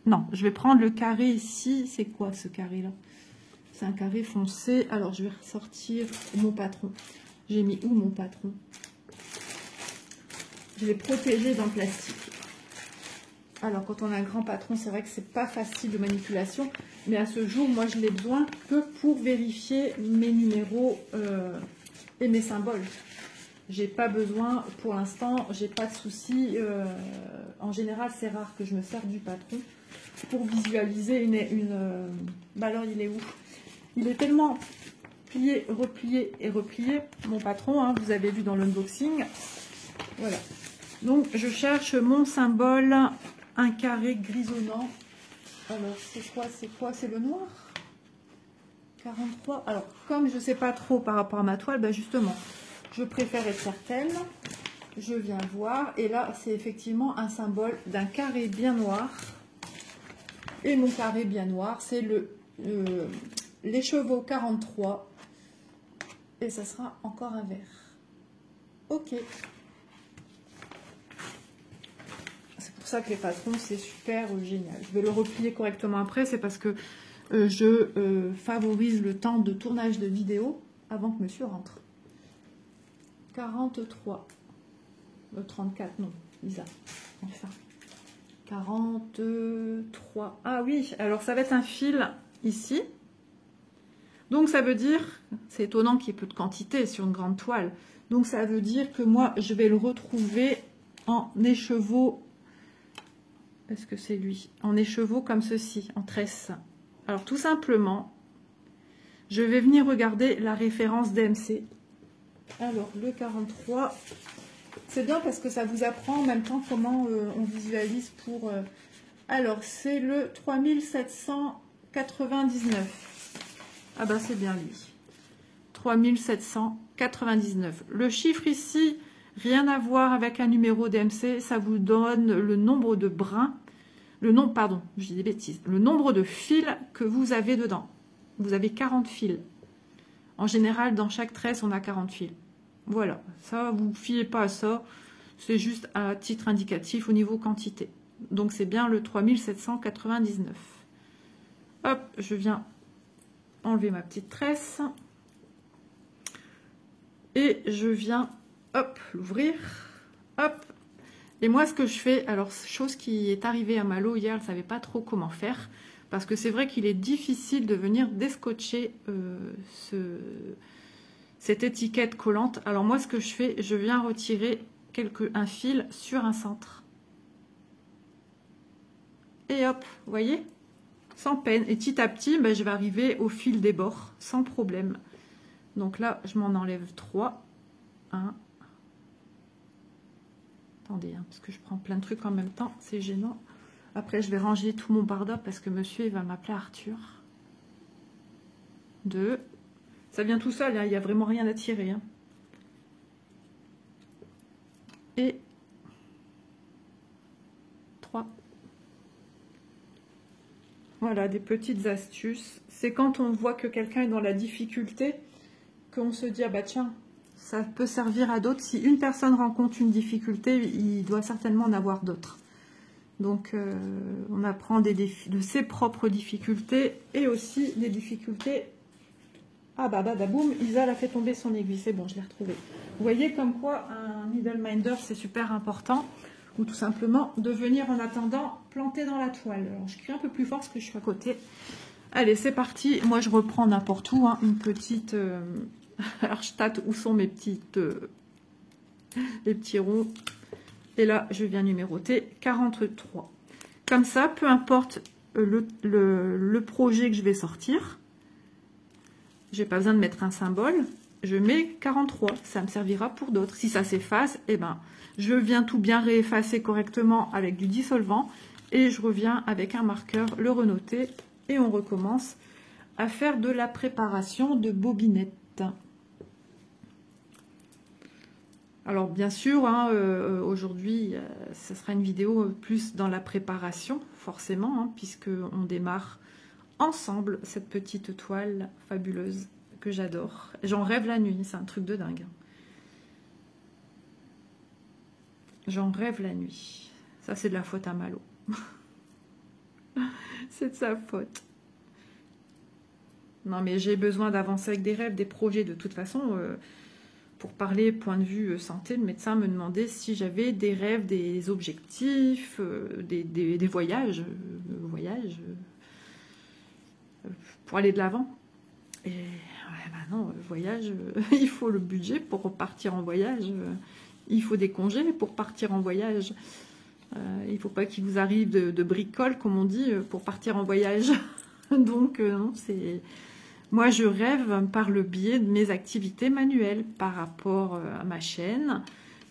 Non, je vais prendre le carré ici. C'est quoi ce carré-là? C'est un carré foncé. Alors, je vais ressortir mon patron. J'ai mis où mon patron? Je l'ai protégé dans le plastique. Alors, quand on a un grand patron, c'est vrai que c'est pas facile de manipulation. Mais à ce jour, moi, je l'ai besoin que pour vérifier mes numéros et mes symboles. J'ai pas besoin, pour l'instant, j'ai pas de souci. En général, c'est rare que je me sers du patron pour visualiser une... Bah alors, il est où? Il est tellement plié, replié et replié, mon patron, hein, vous avez vu dans l'unboxing. Voilà. Donc, je cherche mon symbole, un carré grisonnant. Alors, c'est quoi? C'est le noir? 43. Alors, comme je ne sais pas trop par rapport à ma toile, ben justement, je préfère être certaine. Je viens voir. Et là, c'est effectivement un symbole d'un carré bien noir. Et mon carré bien noir, c'est l'écheveau 43. Et ça sera encore un vert. Ok. C'est pour ça que les patrons, c'est super génial. Je vais le replier correctement après. C'est parce que je favorise le temps de tournage de vidéo avant que monsieur rentre. 43. 34, non, Lisa. Enfin. 43. Ah oui, alors ça va être un fil ici. Donc ça veut dire, c'est étonnant qu'il y ait peu de quantité sur une grande toile. Donc ça veut dire que moi, je vais le retrouver en écheveau. Est-ce que c'est lui? En écheveau comme ceci, en tresse. Alors tout simplement, je vais venir regarder la référence DMC. Alors le 43, c'est bien parce que ça vous apprend en même temps comment on visualise pour... Alors c'est le 3799. Ah ben c'est bien lui. 3799. Le chiffre ici, rien à voir avec un numéro DMC, ça vous donne le nombre de brins. Le nombre, pardon, je dis des bêtises. Le nombre de fils que vous avez dedans. Vous avez 40 fils. En général, dans chaque tresse, on a 40 fils. Voilà, ça, vous ne fiez pas à ça. C'est juste à titre indicatif au niveau quantité. Donc, c'est bien le 3799. Hop, je viens enlever ma petite tresse. Et je viens, hop, l'ouvrir. Hop. Et moi, ce que je fais, alors, chose qui est arrivée à Malo hier, elle ne savait pas trop comment faire, parce que c'est vrai qu'il est difficile de venir descotcher cette étiquette collante. Alors moi, ce que je fais, je viens retirer un fil sur un centre. Et hop, vous voyez, sans peine. Et petit à petit, ben, je vais arriver au fil des bords, sans problème. Donc là, je m'en enlève 3. 1. Attendez, hein, parce que je prends plein de trucs en même temps, c'est gênant. Après, je vais ranger tout mon barda parce que monsieur, il va m'appeler Arthur. 2. Ça vient tout seul, hein, il n'y a vraiment rien à tirer. Hein. Et 3. Voilà, des petites astuces. C'est quand on voit que quelqu'un est dans la difficulté qu'on se dit, ah bah tiens, ça peut servir à d'autres. Si une personne rencontre une difficulté, il doit certainement en avoir d'autres. Donc, on apprend de ses propres difficultés et aussi des difficultés. Ah bah boum, Isa a fait tomber son aiguille. C'est bon, je l'ai retrouvée. Vous voyez comme quoi un needle minder, c'est super important. Ou tout simplement de venir en attendant planter dans la toile. Alors, je crie un peu plus fort parce que je suis à côté. Allez, c'est parti. Moi, je reprends n'importe où. Hein, une petite... Alors, je tâte où sont mes petites... les petits ronds. Et là, je viens numéroter 43. Comme ça, peu importe le projet que je vais sortir. J'ai pas besoin de mettre un symbole. Je mets 43. Ça me servira pour d'autres. Si ça s'efface, eh ben, je viens tout bien réeffacer correctement avec du dissolvant. Et je reviens avec un marqueur, le renoter. Et on recommence à faire de la préparation de bobinettes. Alors bien sûr, hein, aujourd'hui, ce sera une vidéo plus dans la préparation, forcément, hein, puisqu'on démarre ensemble cette petite toile fabuleuse que j'adore. J'en rêve la nuit, c'est un truc de dingue. J'en rêve la nuit. Ça, c'est de la faute à Malo. C'est de sa faute. Non, mais j'ai besoin d'avancer avec des rêves, des projets. De toute façon, pour parler point de vue santé, le médecin me demandait si j'avais des rêves, des objectifs, des voyages, pour aller de l'avant. Et ouais, bah non, voyage, il faut le budget pour partir en voyage. Il faut des congés pour partir en voyage. Il ne faut pas qu'il vous arrive de bricole, comme on dit, pour partir en voyage. Donc, non, c'est... Moi, je rêve par le biais de mes activités manuelles, par rapport à ma chaîne,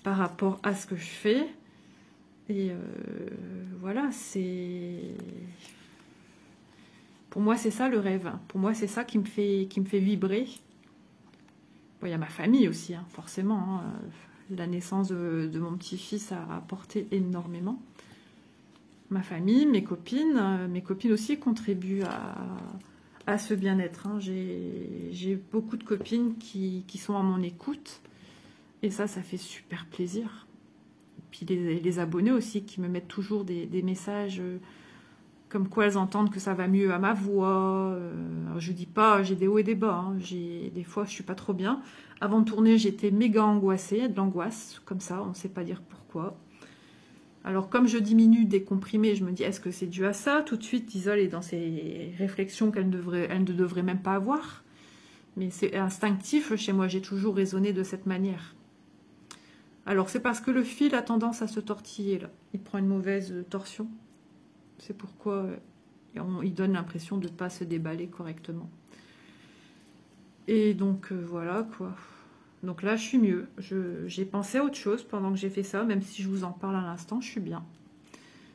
par rapport à ce que je fais. Et voilà, c'est... Pour moi, c'est ça le rêve. Pour moi, c'est ça qui me fait vibrer. Bon, il y a ma famille aussi, hein, forcément. Hein. La naissance de mon petit-fils a apporté énormément. Ma famille, mes copines aussi contribuent à ce bien-être. Hein. J'ai beaucoup de copines qui sont à mon écoute. Et ça fait super plaisir. Puis les abonnés aussi qui me mettent toujours des messages comme quoi elles entendent que ça va mieux à ma voix. Alors je dis pas, j'ai des hauts et des bas. Hein. Des fois, je suis pas trop bien. Avant de tourner, j'étais méga angoissée, de l'angoisse, comme ça, on ne sait pas dire pourquoi. Alors, comme je diminue des comprimés, je me dis, est-ce que c'est dû à ça? Tout de suite, Isole est dans ses réflexions qu'elle ne devrait même pas avoir. Mais c'est instinctif chez moi, j'ai toujours raisonné de cette manière. Alors, c'est parce que le fil a tendance à se tortiller, là. Il prend une mauvaise torsion. C'est pourquoi il donne l'impression de ne pas se déballer correctement. Et donc, voilà, quoi. Donc là, je suis mieux. J'ai pensé à autre chose pendant que j'ai fait ça, même si je vous en parle à l'instant, je suis bien.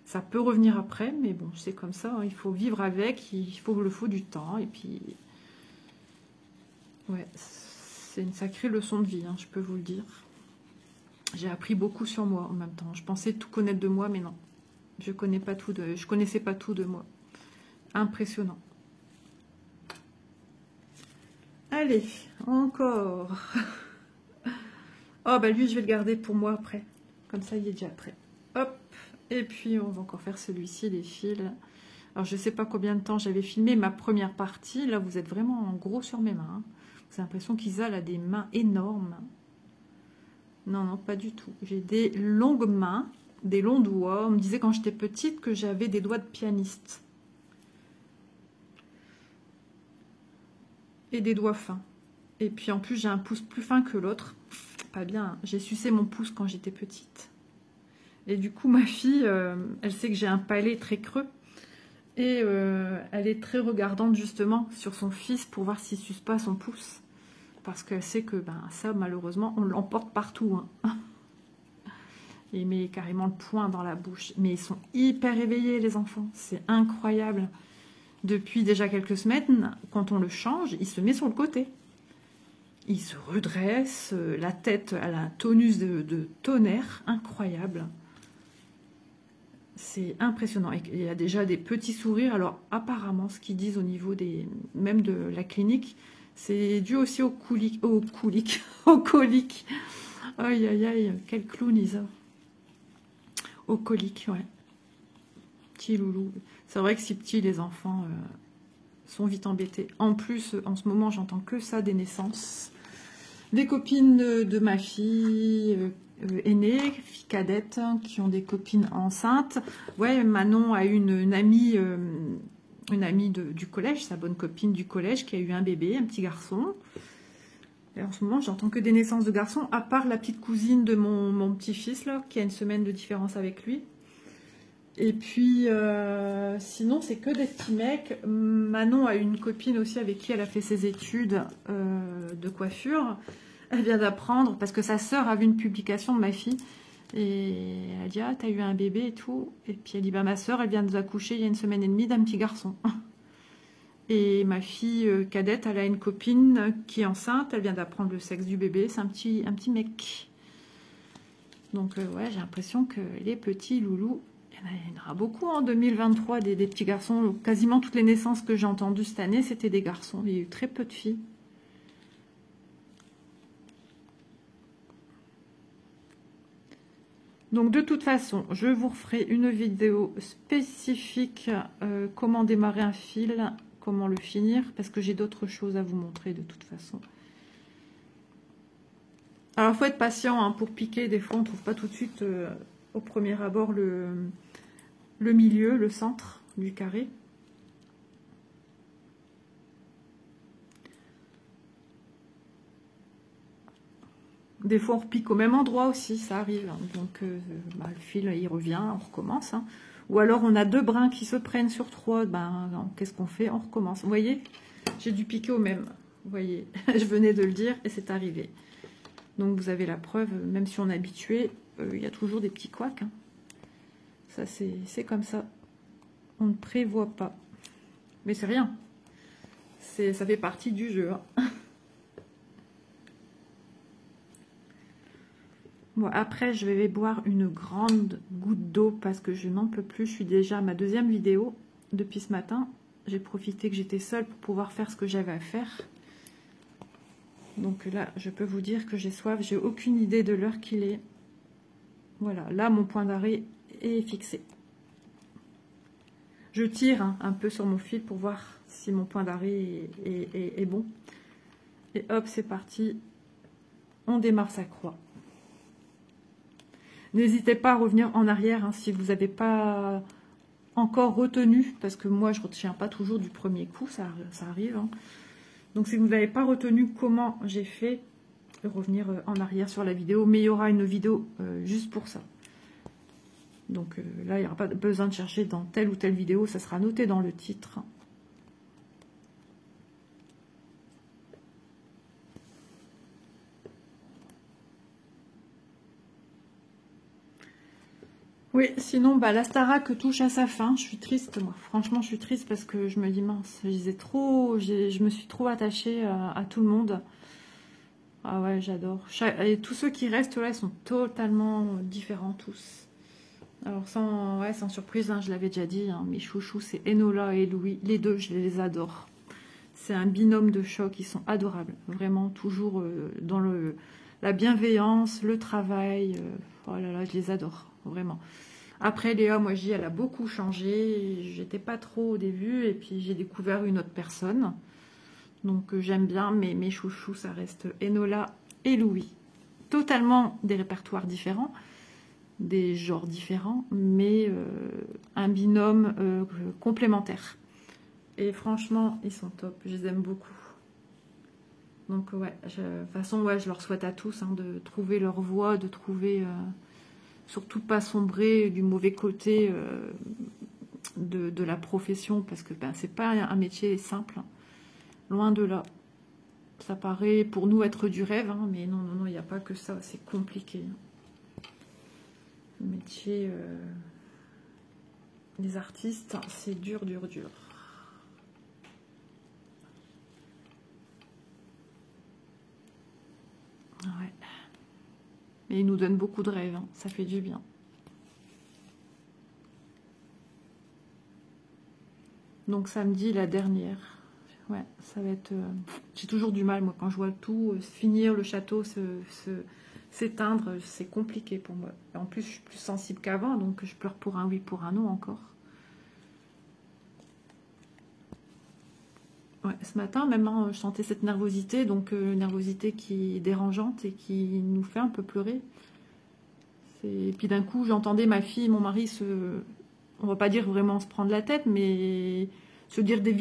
Ça peut revenir après, mais bon, c'est comme ça. Hein, il faut vivre avec, il faut du temps. Et puis, ouais, c'est une sacrée leçon de vie, hein, je peux vous le dire. J'ai appris beaucoup sur moi en même temps. Je pensais tout connaître de moi, mais non. Je connaissais pas tout de moi. Impressionnant. Allez, encore. Oh, bah lui, je vais le garder pour moi après. Comme ça, il est déjà prêt. Hop. Et puis, on va encore faire celui-ci, les fils. Alors, je sais pas combien de temps j'avais filmé ma première partie. Là, vous êtes vraiment en gros sur mes mains. Hein. Vous avez l'impression qu'Isa a des mains énormes. Non, non, pas du tout. J'ai des longues mains, des longs doigts. On me disait quand j'étais petite que j'avais des doigts de pianiste. Et des doigts fins. Et puis, en plus, j'ai un pouce plus fin que l'autre. Pas bien, j'ai sucé mon pouce quand j'étais petite. Et du coup, ma fille, elle sait que j'ai un palais très creux. Et elle est très regardante justement sur son fils pour voir s'il suce pas son pouce. Parce qu'elle sait que ça, malheureusement, on l'emporte partout. Hein. Il met carrément le poing dans la bouche. Mais ils sont hyper éveillés, les enfants. C'est incroyable. Depuis déjà quelques semaines, quand on le change, il se met sur le côté. Il se redresse, la tête, elle a un tonus de tonnerre incroyable. C'est impressionnant. Il y a déjà des petits sourires. Alors apparemment, ce qu'ils disent au niveau même de la clinique, c'est dû aussi au colique. Aïe, aïe, aïe, quel clown, Isa. Au colique, ouais. Petit loulou. C'est vrai que si petits, les enfants sont vite embêtés. En plus, en ce moment, j'entends que ça des naissances. Des copines de ma fille aînée, fille cadette, qui ont des copines enceintes. Ouais, Manon a une amie du collège, sa bonne copine du collège, qui a eu un bébé, un petit garçon. Et en ce moment, j'entends que des naissances de garçons, à part la petite cousine de mon petit-fils, là, qui a une semaine de différence avec lui. Et puis, sinon, c'est que des petits mecs. Manon a une copine aussi avec qui elle a fait ses études de coiffure. Elle vient d'apprendre, parce que sa sœur a vu une publication de ma fille. Et elle dit, ah, t'as eu un bébé et tout. Et puis elle dit, bah, ma sœur, elle vient d'accoucher il y a 1 semaine et demie d'un petit garçon. Et ma fille cadette, elle a une copine qui est enceinte. Elle vient d'apprendre le sexe du bébé. C'est un petit mec. Donc, ouais, j'ai l'impression que les petits loulous... Il y en aura beaucoup en 2023, des petits garçons. Quasiment toutes les naissances que j'ai entendues cette année, c'était des garçons. Il y a eu très peu de filles. Donc de toute façon, je vous referai une vidéo spécifique comment démarrer un fil, comment le finir, parce que j'ai d'autres choses à vous montrer de toute façon. Alors il faut être patient hein, pour piquer. Des fois, on ne trouve pas tout de suite au premier abord le milieu, le centre du carré. Des fois, on repique au même endroit aussi, ça arrive. Hein. Donc, bah, le fil, il revient, on recommence. Hein. Ou alors, on a 2 brins qui se prennent sur 3. Ben, qu'est-ce qu'on fait? On recommence. Vous voyez? J'ai dû piquer au même. Vous voyez? Je venais de le dire et c'est arrivé. Donc, vous avez la preuve. Même si on est habitué, il y a toujours des petits couacs. Hein. Ça, c'est comme ça. On ne prévoit pas. Mais c'est rien. Ça fait partie du jeu. Hein. Bon, après, je vais boire une grande goutte d'eau parce que je n'en peux plus. Je suis déjà à ma 2e vidéo depuis ce matin. J'ai profité que j'étais seule pour pouvoir faire ce que j'avais à faire. Donc là, je peux vous dire que j'ai soif. J'ai aucune idée de l'heure qu'il est. Voilà, là, mon point d'arrêt est fixé. Je tire hein, un peu sur mon fil pour voir si mon point d'arrêt est bon. Et hop, c'est parti. On démarre sa croix. N'hésitez pas à revenir en arrière hein, si vous n'avez pas encore retenu, parce que moi je ne retiens pas toujours du premier coup, ça arrive. Hein. Donc si vous n'avez pas retenu comment j'ai fait, revenir en arrière sur la vidéo, mais il y aura une vidéo juste pour ça. Donc là, il n'y aura pas besoin de chercher dans telle ou telle vidéo, ça sera noté dans le titre. Oui, sinon, bah, la Starac touche à sa fin. Je suis triste, moi. Franchement, je suis triste parce que je me dis, mince, je me suis trop attachée à tout le monde. Ah ouais, j'adore. Et tous ceux qui restent là, ils sont totalement différents, tous. Alors, sans surprise, hein, je l'avais déjà dit, hein, mes chouchous, c'est Enola et Louis. Les deux, je les adore. C'est un binôme de choc, ils sont adorables. Vraiment, toujours dans la bienveillance, le travail. Oh là là, je les adore, vraiment. Après, Léa, moi, elle a beaucoup changé. J'étais pas trop au début, et puis j'ai découvert une autre personne. Donc, j'aime bien, mais mes chouchous, ça reste Enola et Louis. Totalement des répertoires différents, des genres différents, mais un binôme complémentaire. Et franchement, ils sont top, je les aime beaucoup. Donc ouais, de toute façon, ouais, je leur souhaite à tous hein, de trouver leur voie, de trouver, surtout pas sombrer du mauvais côté de la profession, parce que ben, c'est pas un métier simple, hein. Loin de là. Ça paraît pour nous être du rêve, hein, mais non, non, non, il n'y a pas que ça, c'est compliqué. Le métier des artistes, c'est dur, dur, dur. Ouais. Mais il nous donne beaucoup de rêves, hein. Ça fait du bien. Donc samedi, la dernière. Ouais, ça va être... J'ai toujours du mal, moi, quand je vois tout finir, le château s'éteindre, c'est compliqué pour moi. Et en plus, je suis plus sensible qu'avant, donc je pleure pour un oui, pour un non encore. Ouais, ce matin, même, hein, je sentais cette nervosité, donc nervosité qui est dérangeante et qui nous fait un peu pleurer. Et puis d'un coup, j'entendais ma fille, mon mari, on va pas dire vraiment se prendre la tête, mais se dire des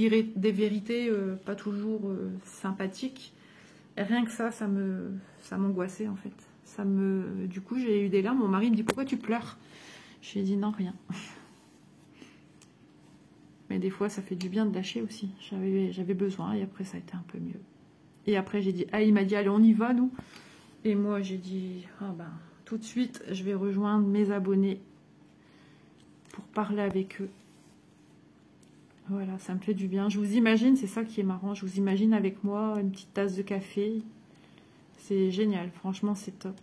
vérités pas toujours sympathiques. Et rien que ça m'angoissait en fait. Du coup, j'ai eu des larmes. Mon mari me dit, pourquoi tu pleures? Je lui ai dit non, rien. Mais des fois, ça fait du bien de lâcher aussi. J'avais besoin et après, ça a été un peu mieux. Et après, j'ai dit, ah, il m'a dit, allez, on y va, nous. Et moi, j'ai dit, ah ben, tout de suite, je vais rejoindre mes abonnés pour parler avec eux. Voilà, ça me fait du bien. Je vous imagine, c'est ça qui est marrant, je vous imagine avec moi, une petite tasse de café. C'est génial, franchement, c'est top.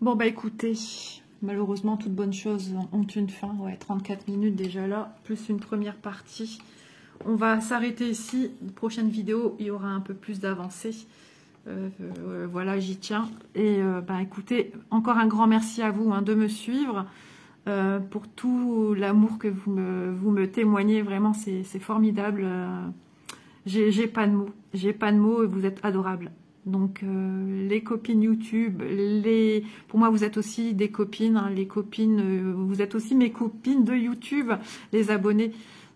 Bon, bah écoutez, malheureusement, toutes bonnes choses ont une fin. Ouais, 34 minutes déjà là, plus une première partie. On va s'arrêter ici. Prochaine vidéo, il y aura un peu plus d'avancée. Voilà, j'y tiens. Et bah écoutez, encore un grand merci à vous de me suivre. Pour tout l'amour que vous me témoignez, vraiment c'est formidable. J'ai pas de mots, et vous êtes adorables. Donc les copines YouTube, pour moi vous êtes aussi des copines, les copines, vous êtes aussi mes copines de YouTube, les abonnés.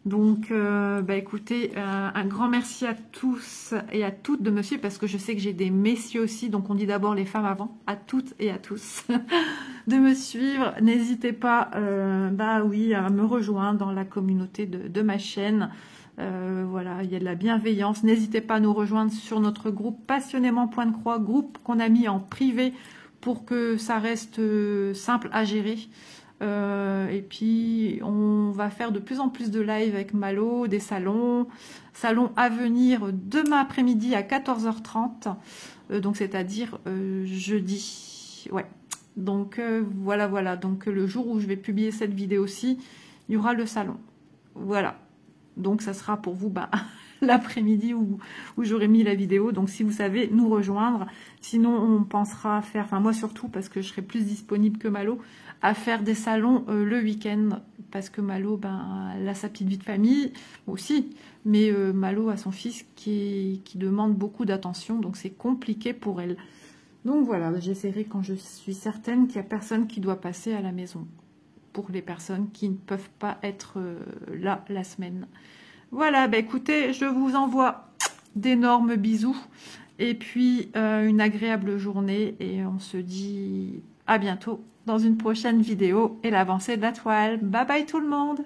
Donc bah écoutez, un grand merci à tous et à toutes de me suivre, parce que je sais que j'ai des messieurs aussi, donc on dit d'abord les femmes avant, à toutes et à tous de me suivre. N'hésitez pas bah oui, à me rejoindre dans la communauté de ma chaîne. Voilà, il y a de la bienveillance. N'hésitez pas à nous rejoindre sur notre groupe Passionnément Point de Croix, groupe qu'on a mis en privé pour que ça reste simple à gérer. Et puis on va faire de plus en plus de live avec Malo, des salons à venir demain après-midi à 14h30, donc c'est-à-dire jeudi, ouais. Donc voilà, donc le jour où je vais publier cette vidéo-ci, il y aura le salon, voilà. Donc ça sera pour vous l'après-midi où j'aurai mis la vidéo. Donc si vous savez nous rejoindre, sinon on pensera faire, enfin moi surtout parce que je serai plus disponible que Malo, à faire des salons le week-end, parce que Malo elle a sa petite vie de famille aussi, mais Malo a son fils qui demande beaucoup d'attention, donc c'est compliqué pour elle. Donc voilà, j'essaierai quand je suis certaine qu'il n'y a personne qui doit passer à la maison, pour les personnes qui ne peuvent pas être là la semaine. Voilà, bah écoutez, je vous envoie d'énormes bisous et puis une agréable journée, et on se dit à bientôt dans une prochaine vidéo et l'avancée de la toile. Bye bye tout le monde!